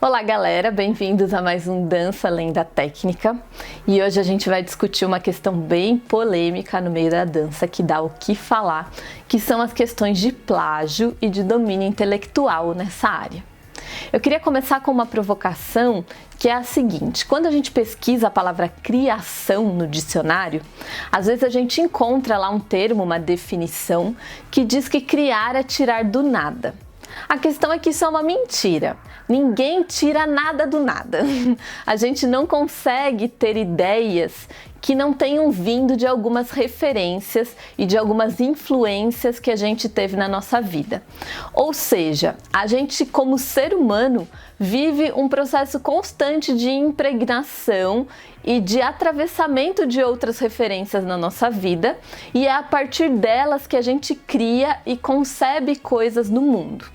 Olá galera, bem-vindos a mais um Dança Além da Técnica. E hoje a gente vai discutir uma questão bem polêmica no meio da dança que dá o que falar, que são as questões de plágio e de domínio intelectual nessa área. Eu queria começar com uma provocação que é a seguinte: quando a gente pesquisa a palavra criação no dicionário, às vezes a gente encontra lá um termo, uma definição, que diz que criar é tirar do nada. A questão é que isso é uma mentira. Ninguém tira nada do nada. A gente não consegue ter ideias que não tenham vindo de algumas referências e de algumas influências que a gente teve na nossa vida. Ou seja, a gente como ser humano vive um processo constante de impregnação e de atravessamento de outras referências na nossa vida, e é a partir delas que a gente cria e concebe coisas no mundo.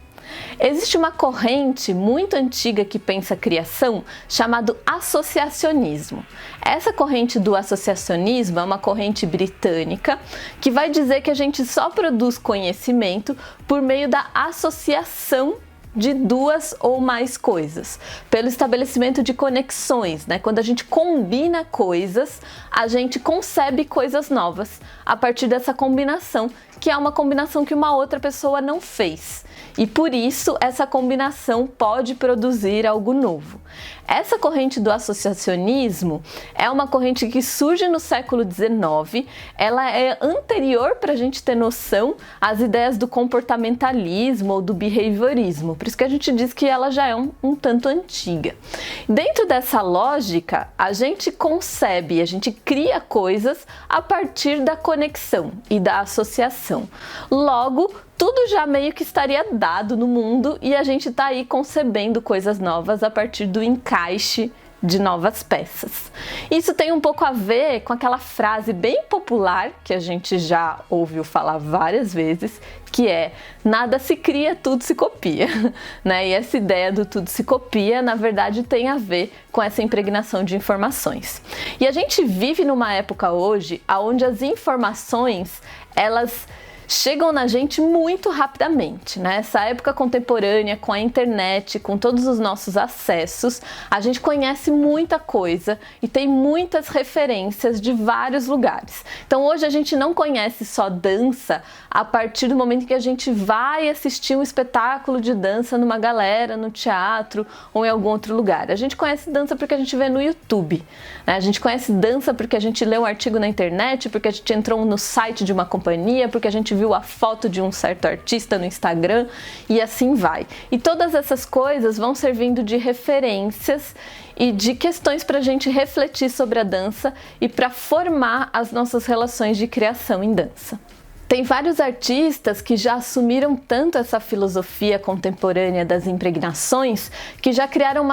Existe uma corrente muito antiga que pensa a criação, chamado associacionismo. Essa corrente do associacionismo é uma corrente britânica que vai dizer que a gente só produz conhecimento por meio da associação de duas ou mais coisas, pelo estabelecimento de conexões, né? Quando a gente combina coisas, a gente concebe coisas novas a partir dessa combinação, que é uma combinação que uma outra pessoa não fez. E por isso essa combinação pode produzir algo novo. Essa corrente do associacionismo é uma corrente que surge no século XIX, ela é anterior para a gente ter noção às ideias do comportamentalismo ou do behaviorismo, por isso que a gente diz que ela já é um tanto antiga. Dentro dessa lógica, a gente concebe, a gente cria coisas a partir da conexão e da associação. Logo, tudo já meio que estaria dado no mundo e a gente está aí concebendo coisas novas a partir do encaixe de novas peças. Isso tem um pouco a ver com aquela frase bem popular que a gente já ouviu falar várias vezes, que é: nada se cria, tudo se copia, né? E essa ideia do tudo se copia, na verdade, tem a ver com essa impregnação de informações. E a gente vive numa época hoje onde as informações, elas chegam na gente muito rapidamente, né? Essa época contemporânea, com a internet, com todos os nossos acessos, a gente conhece muita coisa e tem muitas referências de vários lugares. Então hoje a gente não conhece só dança a partir do momento que a gente vai assistir um espetáculo de dança numa galera, no teatro ou em algum outro lugar. A gente conhece dança porque a gente vê no YouTube, né? A gente conhece dança porque a gente lê um artigo na internet, porque a gente entrou no site de uma companhia, porque a gente viu a foto de um certo artista no Instagram e assim vai. E todas essas coisas vão servindo de referências e de questões para a gente refletir sobre a dança e para formar as nossas relações de criação em dança. Tem vários artistas que já assumiram tanto essa filosofia contemporânea das impregnações que já criaram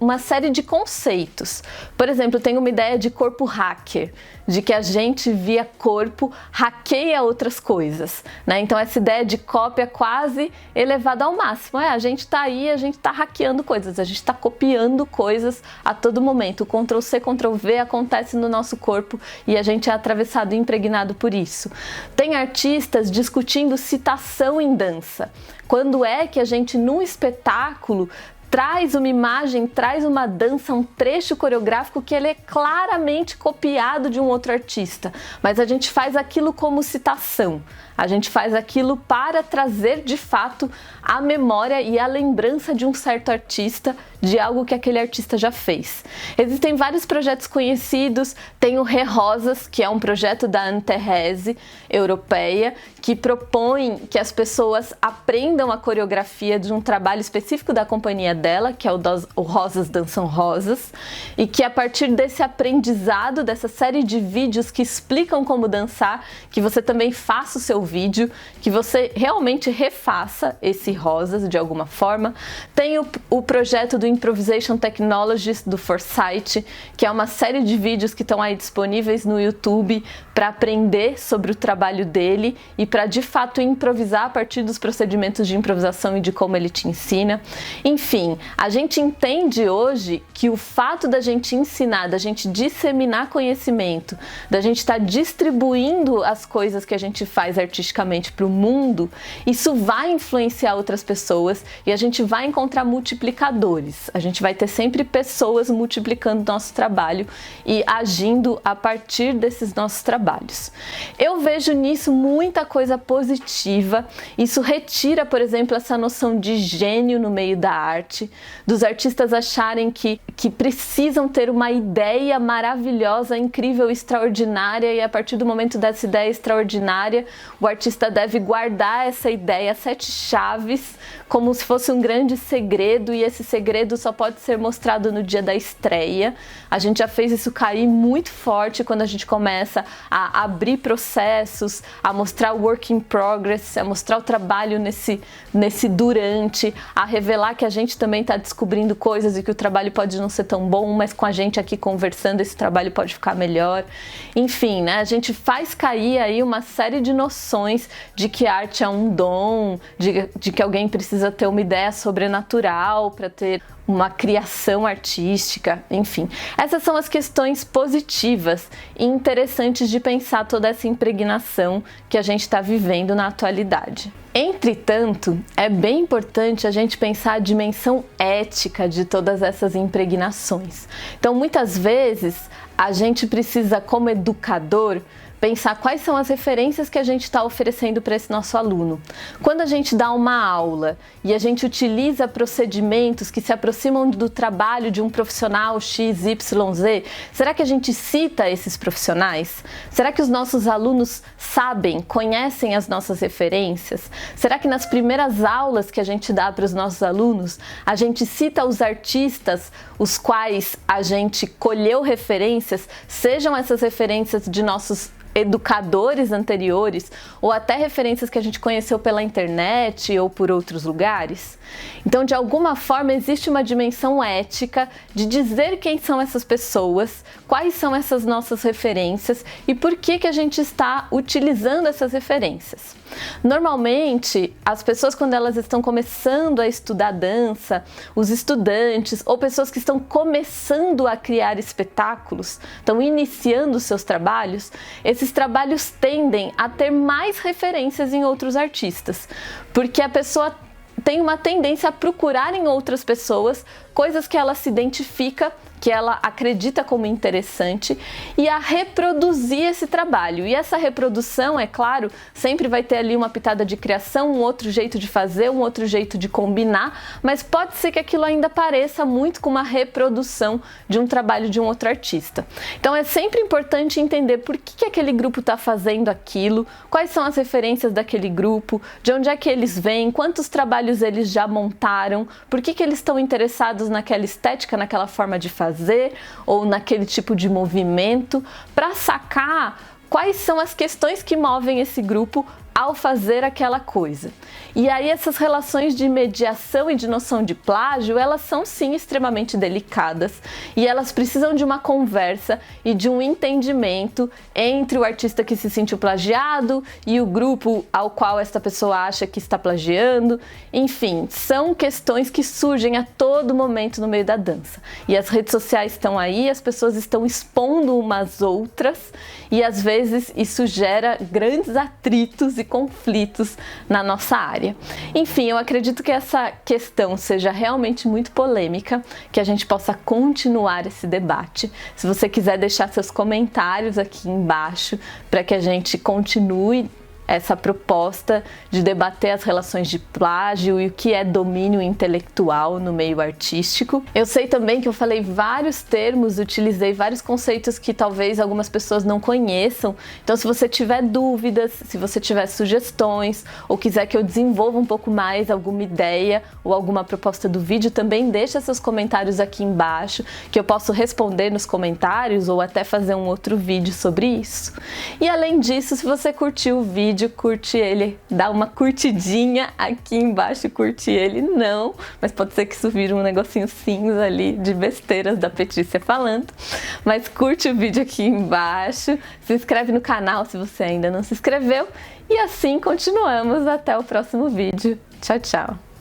uma série de conceitos. Por exemplo, tem uma ideia de corpo hacker, de que a gente via corpo hackeia outras coisas, né? Então essa ideia de cópia quase elevada ao máximo. A gente tá aí, a gente tá hackeando coisas, a gente tá copiando coisas a todo momento. O Ctrl+C, Ctrl+V acontece no nosso corpo e a gente é atravessado e impregnado por isso. Tem artistas discutindo citação em dança. Quando é que a gente, num espetáculo, traz uma imagem, traz uma dança, um trecho coreográfico que ele é claramente copiado de um outro artista, mas a gente faz aquilo como citação, a gente faz aquilo para trazer de fato a memória e a lembrança de um certo artista, de algo que aquele artista já fez. Existem vários projetos conhecidos, tem o Re-Rosas, que é um projeto da Anne-Thérèse europeia, que propõe que as pessoas aprendam a coreografia de um trabalho específico da companhia dela, que é o Rosas Dançam Rosas, e que a partir desse aprendizado, dessa série de vídeos que explicam como dançar, que você também faça o seu vídeo, que você realmente refaça esse Rosas de alguma forma. Tem o projeto do Improvisation Technologies do Foresight, que é uma série de vídeos que estão aí disponíveis no YouTube para aprender sobre o trabalho dele e para de fato improvisar a partir dos procedimentos de improvisação e de como ele te ensina. Enfim, a gente entende hoje que o fato da gente ensinar, da gente disseminar conhecimento, da gente estar distribuindo as coisas que a gente faz artisticamente para o mundo, isso vai influenciar outras pessoas e a gente vai encontrar multiplicadores. A gente vai ter sempre pessoas multiplicando nosso trabalho e agindo a partir desses nossos trabalhos. Eu vejo nisso muita coisa positiva. Isso retira, por exemplo, essa noção de gênio no meio da arte, dos artistas acharem que precisam ter uma ideia maravilhosa, incrível, extraordinária, e a partir do momento dessa ideia extraordinária, o artista deve guardar essa ideia, 7 chaves, como se fosse um grande segredo, e esse segredo só pode ser mostrado no dia da estreia. A gente já fez isso cair muito forte quando a gente começa a abrir processos, a mostrar o work in progress, a mostrar o trabalho nesse durante, a revelar que a gente também está descobrindo coisas e que o trabalho pode não ser tão bom, mas com a gente aqui conversando esse trabalho pode ficar melhor. Enfim, né, a gente faz cair aí uma série de noções de que arte é um dom, de que alguém precisa ter uma ideia sobrenatural para ter uma criação artística, enfim. Essas são as questões positivas e interessantes de pensar toda essa impregnação que a gente está vivendo na atualidade. Entretanto, é bem importante a gente pensar a dimensão ética de todas essas impregnações. Então, muitas vezes, a gente precisa, como educador, pensar quais são as referências que a gente está oferecendo para esse nosso aluno. Quando a gente dá uma aula e a gente utiliza procedimentos que se aproximam do trabalho de um profissional XYZ, será que a gente cita esses profissionais? Será que os nossos alunos sabem, conhecem as nossas referências? Será que nas primeiras aulas que a gente dá para os nossos alunos, a gente cita os artistas os quais a gente colheu referências, sejam essas referências de nossos educadores anteriores ou até referências que a gente conheceu pela internet ou por outros lugares? Então, de alguma forma, existe uma dimensão ética de dizer quem são essas pessoas, quais são essas nossas referências e por que a gente está utilizando essas referências. Normalmente, as pessoas, quando elas estão começando a estudar dança, os estudantes ou pessoas que estão começando a criar espetáculos, estão iniciando seus trabalhos, esses trabalhos tendem a ter mais referências em outros artistas, porque a pessoa tem uma tendência a procurar em outras pessoas coisas que ela se identifica, que ela acredita como interessante, e a reproduzir esse trabalho. E essa reprodução, é claro, sempre vai ter ali uma pitada de criação, um outro jeito de fazer, um outro jeito de combinar, mas pode ser que aquilo ainda pareça muito com uma reprodução de um trabalho de um outro artista. Então é sempre importante entender por que aquele grupo está fazendo aquilo, quais são as referências daquele grupo, de onde é que eles vêm, quantos trabalhos eles já montaram, por que eles estão interessados naquela estética, naquela forma de fazer, ou naquele tipo de movimento, para sacar quais são as questões que movem esse grupo ao fazer aquela coisa. E aí essas relações de mediação e de noção de plágio, elas são sim extremamente delicadas e elas precisam de uma conversa e de um entendimento entre o artista que se sentiu plagiado e o grupo ao qual esta pessoa acha que está plagiando. Enfim, são questões que surgem a todo momento no meio da dança. E as redes sociais estão aí, as pessoas estão expondo umas outras e às vezes isso gera grandes atritos e conflitos na nossa área. Enfim, eu acredito que essa questão seja realmente muito polêmica, que a gente possa continuar esse debate. Se você quiser deixar seus comentários aqui embaixo para que a gente continue essa proposta de debater as relações de plágio e o que é domínio intelectual no meio artístico. Eu sei também que eu falei vários termos, utilizei vários conceitos que talvez algumas pessoas não conheçam. Então, se você tiver dúvidas, se você tiver sugestões ou quiser que eu desenvolva um pouco mais alguma ideia ou alguma proposta do vídeo, também deixa seus comentários aqui embaixo, que eu posso responder nos comentários ou até fazer um outro vídeo sobre isso. E além disso, se você curtiu o vídeo, vídeo, curte ele, dá uma curtidinha aqui embaixo, curte ele não, mas pode ser que isso vire um negocinho cinza ali de besteiras da Petícia falando, mas curte o vídeo aqui embaixo, se inscreve no canal se você ainda não se inscreveu e assim continuamos até o próximo vídeo. Tchau, tchau!